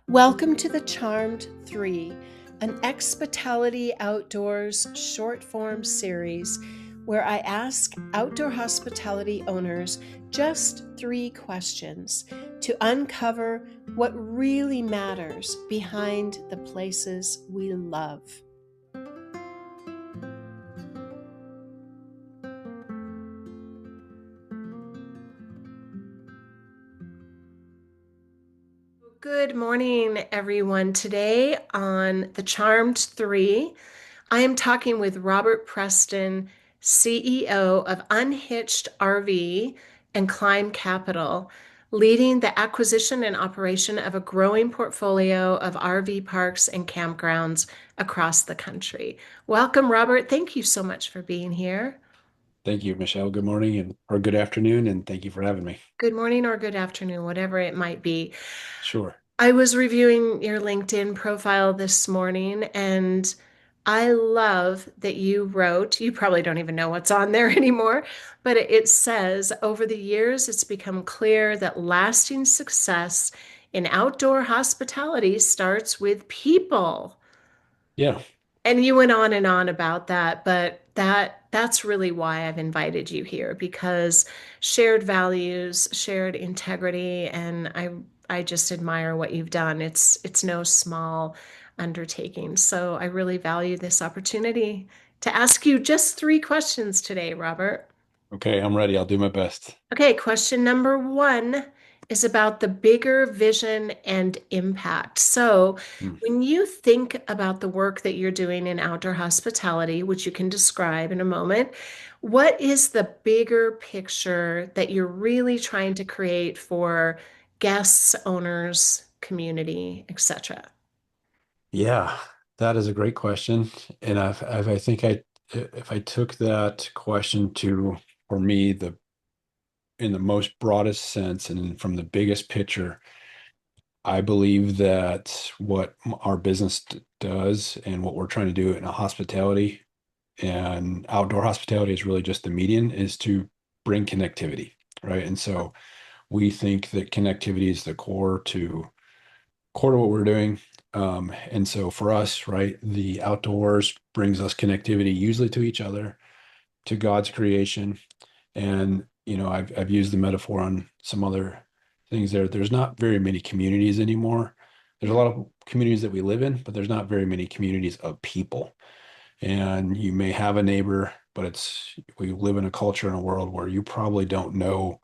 Welcome to the Charmed 3, an Expitality Outdoors short form series where I ask outdoor hospitality owners just 3 questions to uncover what really matters behind the places we love. Good morning, everyone. Today on the Charmed 3, I am talking with Robert Preston, CEO of Unhitched RV and Climb Capital, leading the acquisition and operation of a growing portfolio of RV parks and campgrounds across the country. Welcome, Robert. Thank you so much for being here. Thank you, Michelle. Good morning or good afternoon, and thank you for having me. Good morning or good afternoon, whatever it might be. Sure. I was reviewing your LinkedIn profile this morning, and I love that you wrote, you probably don't even know what's on there anymore, but it says, over the years, it's become clear that lasting success in outdoor hospitality starts with people. Yeah. And you went on and on about that, but that's really why I've invited you here because shared values, shared integrity, and I just admire what you've done. It's no small undertaking. So I really value this opportunity to ask you just 3 questions today, Robert. Okay, I'm ready. I'll do my best. Okay, question number 1 is about the bigger vision and impact. So, Hmm. when you think about the work that you're doing in outdoor hospitality, which you can describe in a moment, what is the bigger picture that you're really trying to create for guests, owners, community, etc.? Yeah, that is a great question. And I think if I took that question to, for me, in the most broadest sense and from the biggest picture, I believe that what our business does and what we're trying to do in a hospitality and outdoor hospitality is really just the median is to bring connectivity, right? And so we think that connectivity is the core to what we're doing. And so for us, right, the outdoors brings us connectivity usually to each other, to God's creation. And, I've used the metaphor on some other things there. There's not very many communities anymore. There's a lot of communities that we live in, but there's not very many communities of people. And you may have a neighbor, but we live in a culture in a world where you probably don't know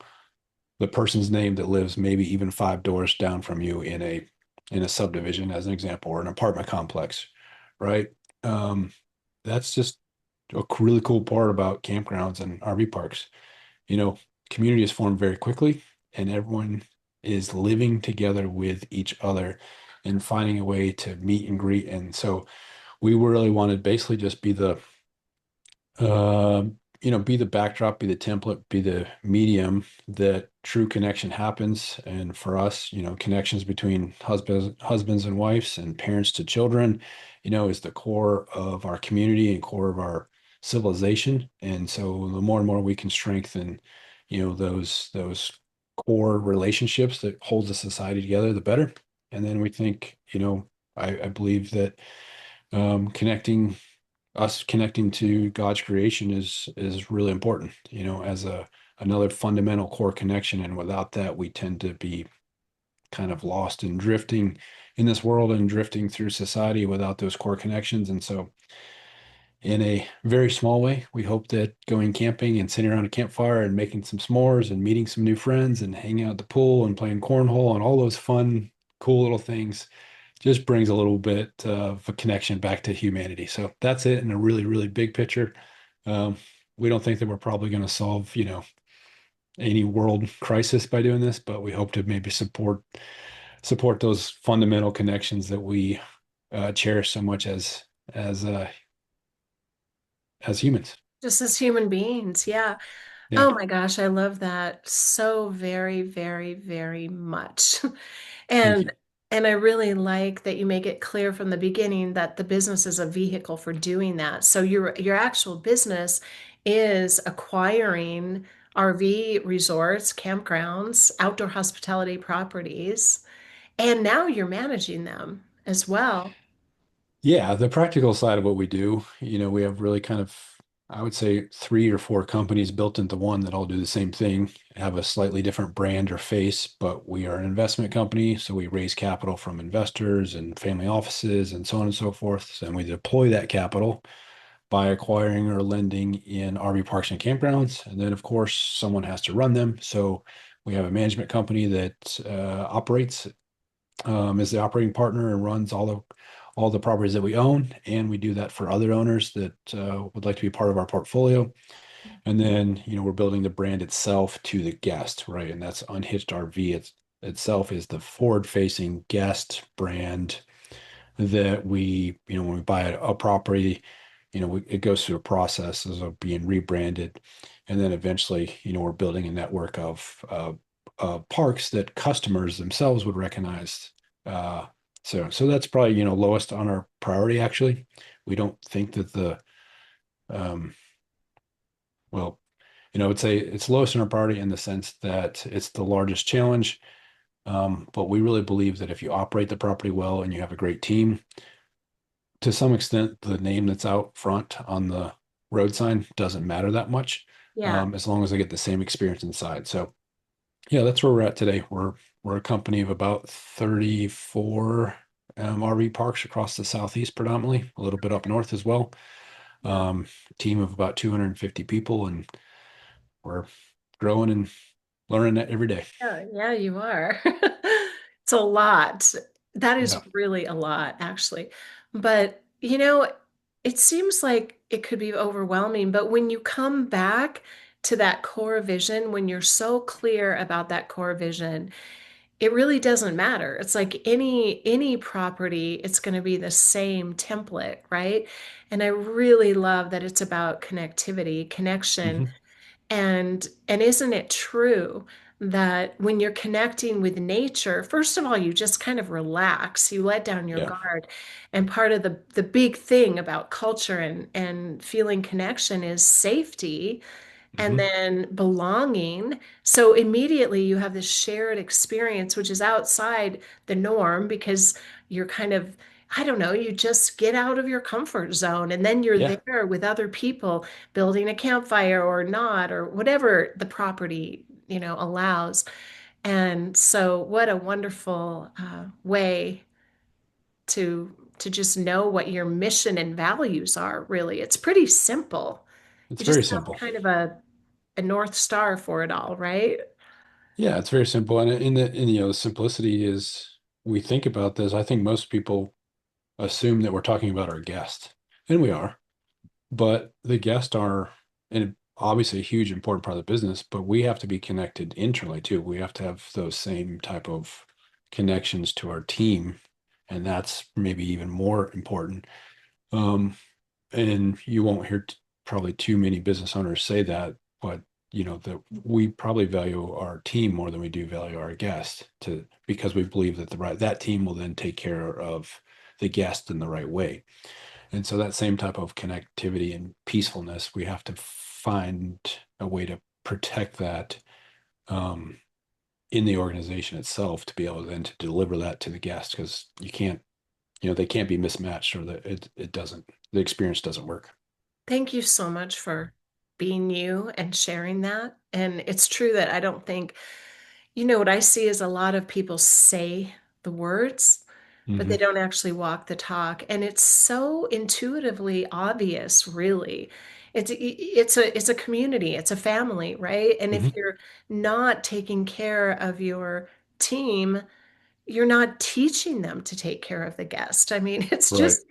the person's name that lives maybe even 5 doors down from you in a subdivision, as an example, or an apartment complex, right? Um, that's just a really cool part about campgrounds and RV parks. You know, community is formed very quickly, and everyone is living together with each other and finding a way to meet and greet. And so we really wanted basically just be uh, be the backdrop, be the template, be the medium that true connection happens. And for us, connections between husbands and wives and parents to children, is the core of our community and core of our civilization. And so the more and more we can strengthen, those core relationships that hold the society together, the better. And then we think, I believe that us connecting to God's creation is really important, as another fundamental core connection. And without that, we tend to be kind of lost and drifting in this world and drifting through society without those core connections. And so, in a very small way, we hope that going camping and sitting around a campfire and making some s'mores and meeting some new friends and hanging out at the pool and playing cornhole and all those fun, cool little things just brings a little bit of a connection back to humanity. So that's it in a really, really big picture. Um, we don't think that we're probably going to solve, any world crisis by doing this, but we hope to maybe support those fundamental connections that we cherish so much as uh, as humans. Just as human beings, yeah. Yeah, Oh my gosh, I love that so very, very, very much. thank And you. and I really like that you make it clear from the beginning that the business is a vehicle for doing that. So your actual business is acquiring RV resorts, campgrounds, outdoor hospitality properties, And now you're managing them as well. Yeah, the practical side of what we do, we have really kind of, I would say, three or four companies built into one that all do the same thing, have a slightly different brand or face, but we are an investment company. So we raise capital from investors and family offices and so on and so forth. And we deploy that capital by acquiring or lending in RV parks and campgrounds. And then, of course, someone has to run them. So we have a management company that operates as the operating partner and runs all the properties that we own, and we do that for other owners that would like to be part of our portfolio. And then, we're building the brand itself to the guest, right? And that's Unhitched RV. Itself is the forward-facing guest brand that when we buy a property, it goes through a process of being rebranded, and then eventually, we're building a network of parks that customers themselves would recognize. Uh, so that's probably lowest on our priority. Actually, we don't think that um, well, I would say it's lowest on our priority in the sense that it's the largest challenge. But we really believe that if you operate the property well and you have a great team, to some extent, the name that's out front on the road sign doesn't matter that much, Yeah. as long as they get the same experience inside. So yeah, that's where we're at today. We're a company of about 34 RV parks across the southeast, predominantly, a little bit up north as well. Wow. Team of about 250 people, and we're growing and learning it every day. Yeah, yeah, you are. It's a lot. That is Yeah. really a lot, actually. But, it seems like it could be overwhelming, but when you come back to that core vision, when you're so clear about that core vision, it really doesn't matter. It's like any property, it's going to be the same template, right? And I really love that it's about connectivity, connection. Hmm. And isn't it true that when you're connecting with nature, first of all, you just kind of relax, you let down your Yeah. guard. And part of the big thing about culture and feeling connection is safety and Hmm. then belonging. So immediately you have this shared experience, which is outside the norm because you're kind of, I don't know, you just get out of your comfort zone and then you're Yeah. there with other people building a campfire or not, or whatever the property, allows. And so what a wonderful way to just know what your mission and values are, really. It's pretty simple. It's You just very have simple. kind of a North Star for it all, right? Yeah, it's very simple. And the simplicity is we think about this. I think most people assume that we're talking about our guest, and we are. But the guests are, and obviously a huge important part of the business, but we have to be connected internally too. We have to have those same type of connections to our team, and that's maybe even more important. Um, and you won't hear probably too many business owners say that, but that we probably value our team more than we do value our guest because we believe that that team will then take care of the guest in the right way. And so that same type of connectivity and peacefulness, we have to find a way to protect that um, in the organization itself to be able then to deliver that to the guests because they can't be mismatched or that it doesn't, the experience doesn't work. Thank you so much for being you and sharing that. And it's true that I don't think, what I see is a lot of people say the words, but they Hmm. don't actually walk the talk. And it's so intuitively obvious, really. It's a community, it's a family, right? And if Hmm. you're not taking care of your team, you're not teaching them to take care of the guest. I mean, it's Right. just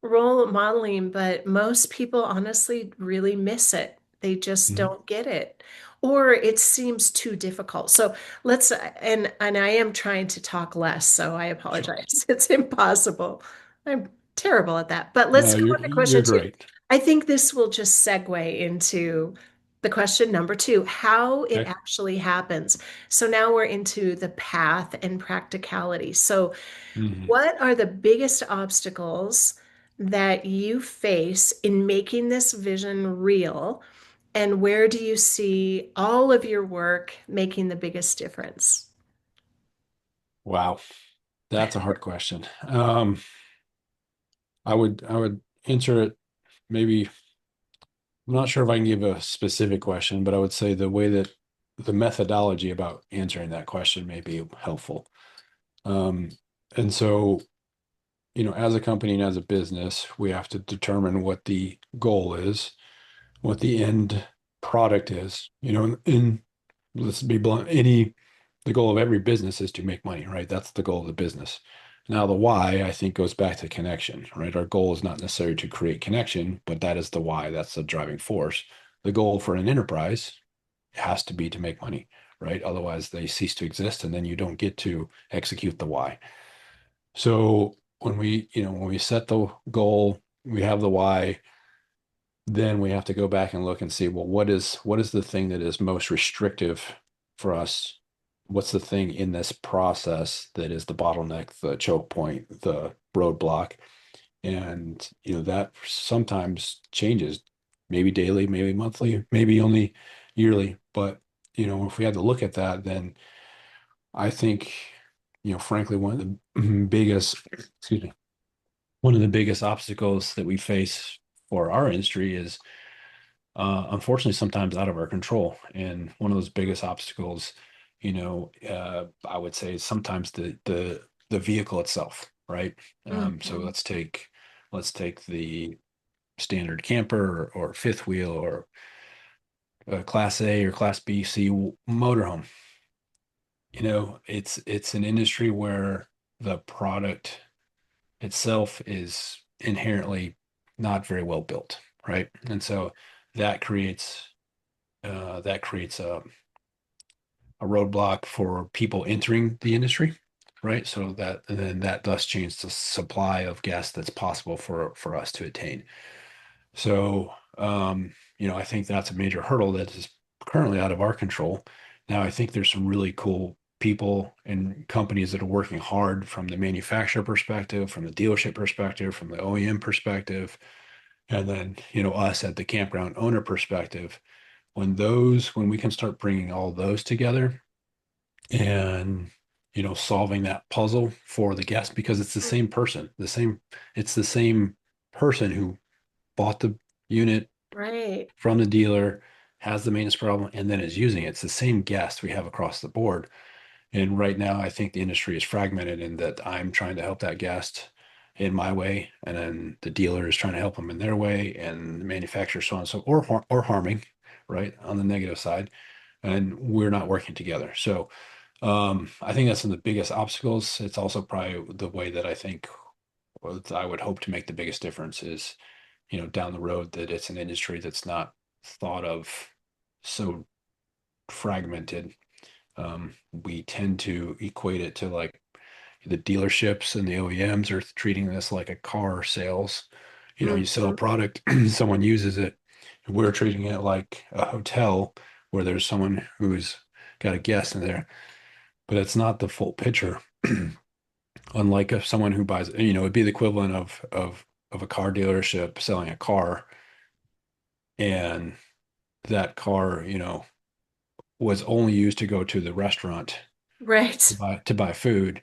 role modeling, but most people honestly really miss it. They just Hmm. don't get it. Or it seems too difficult. So and I am trying to talk less, so I Sure. apologize. It's impossible. I'm terrible at that. But let's No, go you're on to question you're two. great. I think this will just segue into the question number two, how it Okay. actually happens. So now we're into the path and practicality. So Hmm. what are the biggest obstacles that you face in making this vision real? And where do you see all of your work making the biggest difference? Wow. That's a hard question. I would answer it maybe. I'm not sure if I can give a specific question, but I would say the way that the methodology about answering that question may be helpful. Um, and so, as a company and as a business, we have to determine what the goal is, what the end product is. In let's be blunt, the goal of every business is to make money, right? That's the goal of the business. Now, the why, I think, goes back to connection, right? Our goal is not necessarily to create connection, but that is the why. That's the driving force. The goal for an enterprise has to be to make money, right? Otherwise, they cease to exist, and then you don't get to execute the why. So when we set the goal, we have the why, then we have to go back and look and see, well, what is the thing that is most restrictive for us? What's the thing in this process that is the bottleneck, the choke point, the roadblock? And that sometimes changes, maybe daily, maybe monthly, maybe only yearly. But if we had to look at that, then I think, frankly, one of the biggest, excuse me, one of the biggest obstacles that we face for our industry is unfortunately sometimes out of our control. And one of those biggest obstacles, I would say is sometimes the vehicle itself, right? So Mhm. let's take the standard camper or fifth wheel or class A or class B, C motorhome. It's an industry where the product itself is inherently not very well built, right? And so that creates that creates a roadblock for people entering the industry, right? So that and then that thus changes the supply of gas that's possible for us to attain. So I think that's a major hurdle that is currently out of our control. Now, I think there's some really cool people and companies that are working hard from the manufacturer perspective, from the dealership perspective, from the OEM perspective, and then us at the campground owner perspective. When we can start bringing all those together and solving that puzzle for the guest, because it's the same person, it's the same person who bought the unit Right. from the dealer, has the maintenance problem, and then is using it. It's the same guest we have across the board. And right now, I think the industry is fragmented in that I'm trying to help that guest in my way, and then the dealer is trying to help them in their way, and the manufacturer so on and so, or harming, right, on the negative side, and we're not working together. So I think that's one of the biggest obstacles. It's also probably the way that I think, or that I would hope to make the biggest difference is, down the road, that it's an industry that's not thought of so fragmented. We tend to equate it to like the dealerships and the OEMs are treating this like a car sales. You sell a Mhm. product, someone uses it. We're treating it like a hotel where there's someone who's got a guest in there, but it's not the full picture. Unlike if someone who buys, it'd be the equivalent of a car dealership selling a car, and that car, was only used to go to the restaurant to Right. buy food.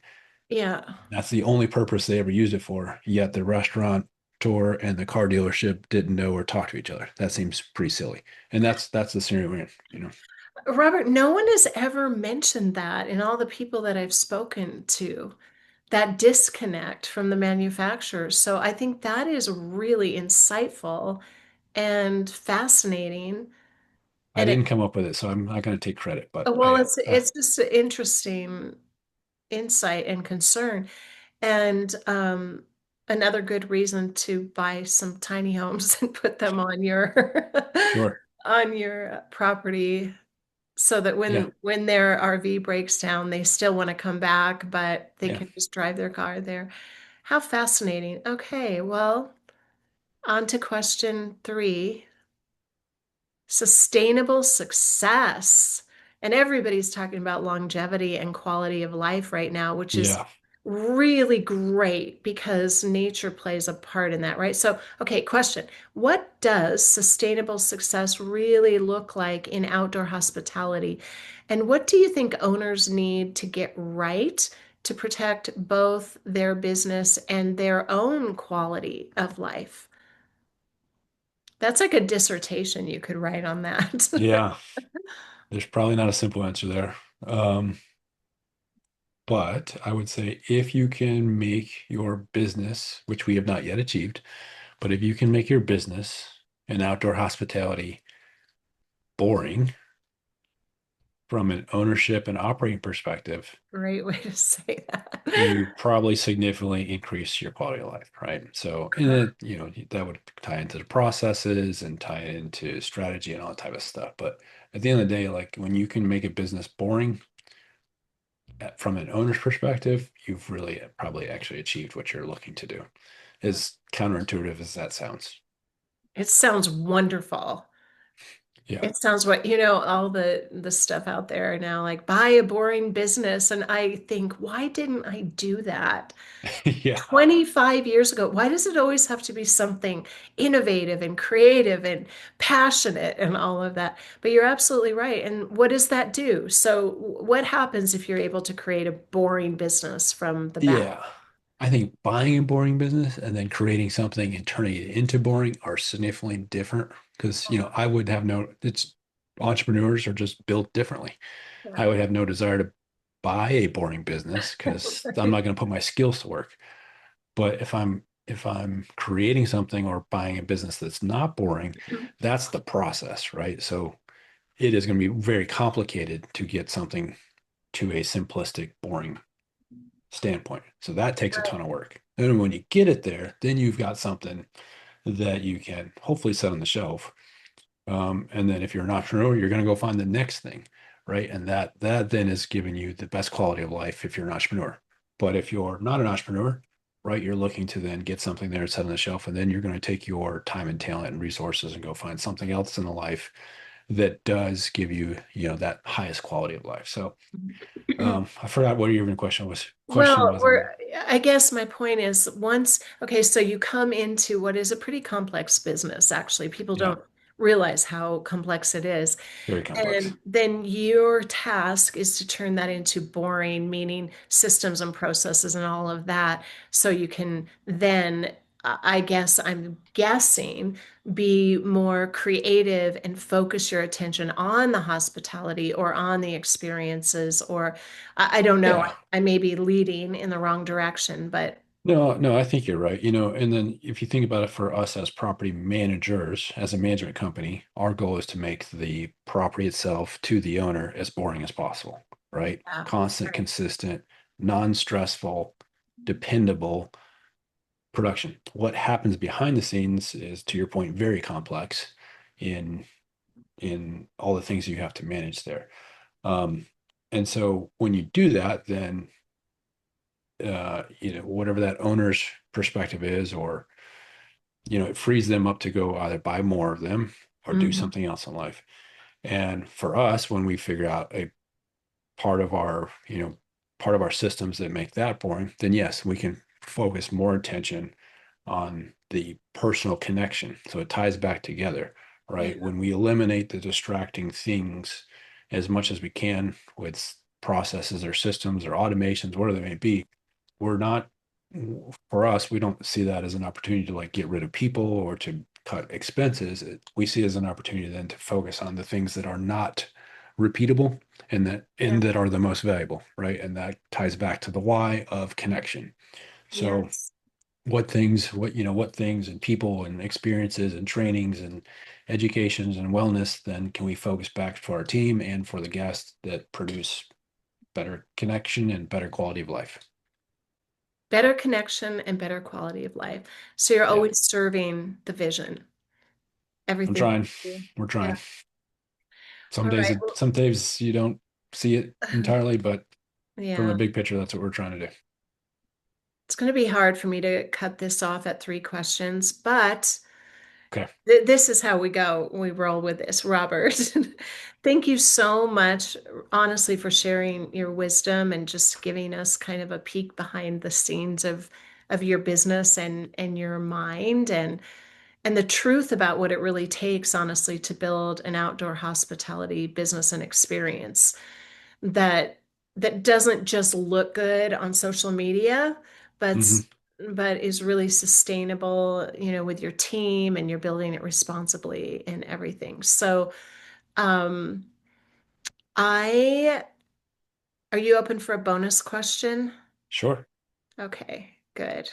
Yeah. That's the only purpose they ever used it for. Yet the restaurant tour and the car dealership didn't know or talk to each other. That seems pretty silly. And that's the scenario we're in. Robert, no one has ever mentioned that in all the people that I've spoken to, that disconnect from the manufacturers. So I think that is really insightful and fascinating. I And it, didn't come up with it, so I'm not going to take credit, but well, it's just an interesting insight and concern. And another good reason to buy some tiny homes and put them on your sure. on your property so that Yeah. when their RV breaks down, they still want to come back, but they Yeah. can just drive their car there. How fascinating. Okay, well, on to question three. Sustainable success. And everybody's talking about longevity and quality of life right now, which is Yeah. really great because nature plays a part in that, right? So, okay, question. What does sustainable success really look like in outdoor hospitality? And what do you think owners need to get right to protect both their business and their own quality of life? That's like a dissertation you could write on that. Yeah, there's probably not a simple answer there. But I would say if you can make your business, which we have not yet achieved, but if you can make your business and outdoor hospitality boring from an ownership and operating perspective, Great way to say that. you probably significantly increase your quality of life, right? So, and Uh-huh. it, that would tie into the processes and tie into strategy and all that type of stuff. But at the end of the day, like when you can make a business boring from an owner's perspective, you've really probably actually achieved what you're looking to do. As counterintuitive as that sounds. It sounds wonderful. Yeah. It sounds what, all the stuff out there now, like buy a boring business. And I think, why didn't I do that Yeah. 25 years ago? Why does it always have to be something innovative and creative and passionate and all of that? But you're absolutely right. And what does that do? So what happens if you're able to create a boring business from the bat? Yeah. I think buying a boring business and then creating something and turning it into boring are significantly different because, I would have it's entrepreneurs are just built differently. Yeah. I would have no desire to buy a boring business because I'm not going to put my skills to work. But if I'm creating something or buying a business that's not boring, that's the process, right? So it is going to be very complicated to get something to a simplistic, boring standpoint. So that takes a ton of work. And when you get it there, then you've got something that you can hopefully set on the shelf. And then if you're an entrepreneur, you're going to go find the next thing, right? And that then is giving you the best quality of life if you're an entrepreneur. But if you're not an entrepreneur, right, you're looking to then get something there set on the shelf, and then you're going to take your time and talent and resources and go find something else in the life that does give you, that highest quality of life. So I forgot what your even question Well, was on that. I guess my point is okay, so you come into what is a pretty complex business, actually. People Yeah, don't realize how complex it is. very complex. And then your task is to turn that into boring, meaning systems and processes and all of that. So you can then, I guess I'm guessing, be more creative and focus your attention on the hospitality or on the experiences, or I don't know. Yeah. I may be leading in the wrong direction, but No, no, I think you're right. And then if you think about it for us as property managers, as a management company, our goal is to make the property itself to the owner as boring as possible, right? yeah, Constant, right. consistent, non-stressful, dependable production. What happens behind the scenes is, to your point, very complex in in all the things you have to manage there. Um, and so when you do that, then whatever that owner's perspective is, or it frees them up to go either buy more of them or do Mhm. something else in life. And for us, when we figure out a part of our, part of our systems that make that boring, then yes, we can focus more attention on the personal connection. So it ties back together, Yeah, right? When we eliminate the distracting things as much as we can with processes or systems or automations, whatever they may be, we're not, for us, we don't see that as an opportunity to like get rid of people or to cut expenses. We see it as an opportunity then to focus on the things that are not repeatable yeah, and that are the most valuable, right? And that ties back to the why of connection. So yes. what things and people and experiences and trainings and educations and wellness then can we focus back for our team and for the guests that produce better connection and better quality of life. Better connection and better quality of life. So you're Yeah, always serving the vision, I'm everything trying. you do. We're Yeah. trying. Some All days right. it some days you don't see it Well, entirely, but from a yeah. big picture, that's what we're trying to do. It's going to be hard for me to cut this off at three questions, but Okay. this is how we go. We roll with this, Robert. Thank you so much, honestly, for sharing your wisdom and just giving us kind of a peek behind the scenes of your business and your mind and the truth about what it really takes, honestly, to build an outdoor hospitality business and experience that that doesn't just look good on social media, but Hmm. but is really sustainable, with your team and you're building it responsibly and everything. So, um, I are you open for a bonus question? Sure. Okay, good.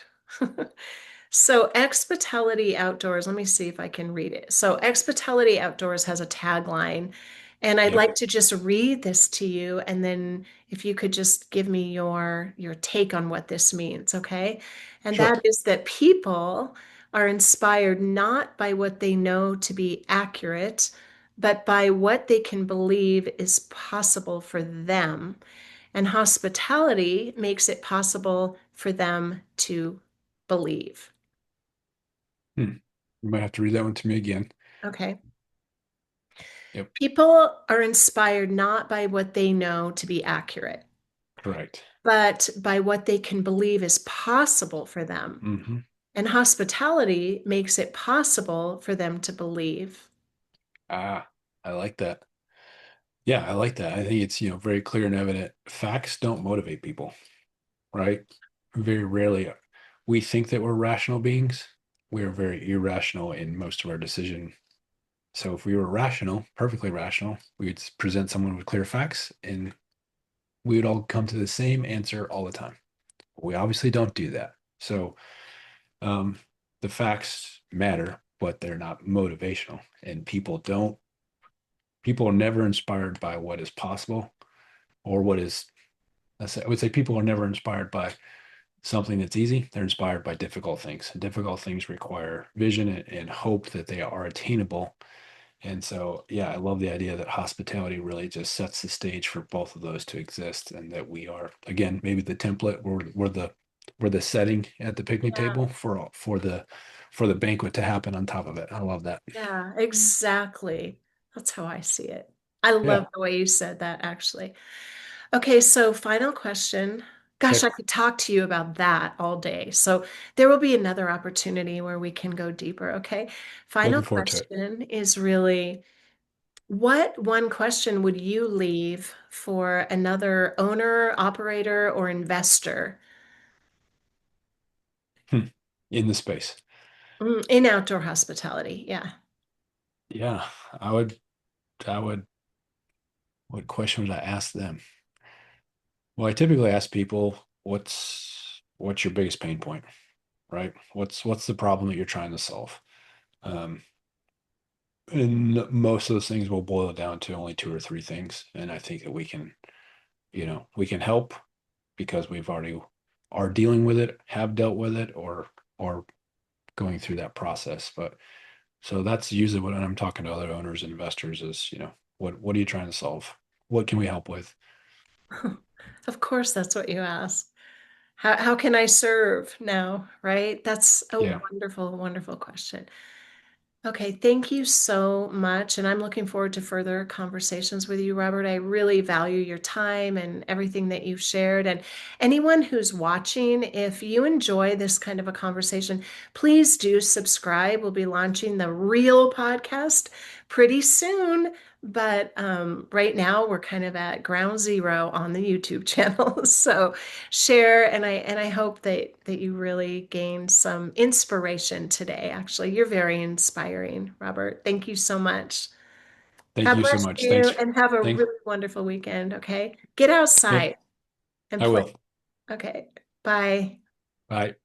So, Expitality Outdoors, let me see if I can read it. So, Expitality Outdoors has a tagline, and I'd Yep. like to just read this to you, and then if you could just give me your take on what this means, okay? And Sure. that is that people are inspired not by what they know to be accurate, but by what they can believe is possible for them. And hospitality makes it possible for them to believe. Hmm. You might have to read that one to me again. Okay. Yep. People are inspired not by what they know to be accurate, Correct. but by what they can believe is possible for them. Hmm. And hospitality makes it possible for them to believe. Ah, I like that. Yeah, I like that. I think it's, very clear and evident. Facts don't motivate people, right? Very rarely. We think that we're rational beings. We are very irrational in most of our decision. So if we were rational, perfectly rational, we would present someone with clear facts and we would all come to the same answer all the time. We obviously don't do that. So um, the facts matter, but they're not motivational. And people are never inspired by what is possible or what is, I would say people are never inspired by something that's easy. They're inspired by difficult things. And difficult things require vision and hope that they are attainable. And so, yeah, I love the idea that hospitality really just sets the stage for both of those to exist, and that we are, again, maybe the template. We're the setting at the picnic Yeah. table for the banquet to happen on top of it. I love that. Yeah, exactly. That's how I see it. I love Yeah. the way you said that, actually. Okay, so final question. Gosh, Okay. I could talk to you about that all day. So there will be another opportunity where we can go deeper, okay? Final Looking forward to it. question is really, what one question would you leave for another owner, operator, or investor Hmm. In the space. in outdoor hospitality? Yeah. Yeah. I would, what question would I ask them? Well, I typically ask people, what's your biggest pain point, right? What's the problem that you're trying to solve? Um, And most of those things will boil down to only two or three things. And I think that we can help because we've already are dealing with it, have dealt with it, or going through that process. But so that's usually what I'm talking to other owners and investors is, what are you trying to solve? What can we help with? Of course, that's what you ask. How can I serve now, right? That's a Yeah. wonderful, wonderful question. Okay, thank you so much. And I'm looking forward to further conversations with you, Robert. I really value your time and everything that you've shared. And anyone who's watching, if you enjoy this kind of a conversation, please do subscribe. We'll be launching the real podcast pretty soon. But right now, we're kind of at ground zero on the YouTube channel. So share, and I hope that you really gained some inspiration today. Actually, you're very inspiring, Robert. Thank you so much. Thank God you so bless much. you Thanks. and have a Thanks. really wonderful weekend, okay? Get Yep. outside and I play. will. Okay. Bye. Bye.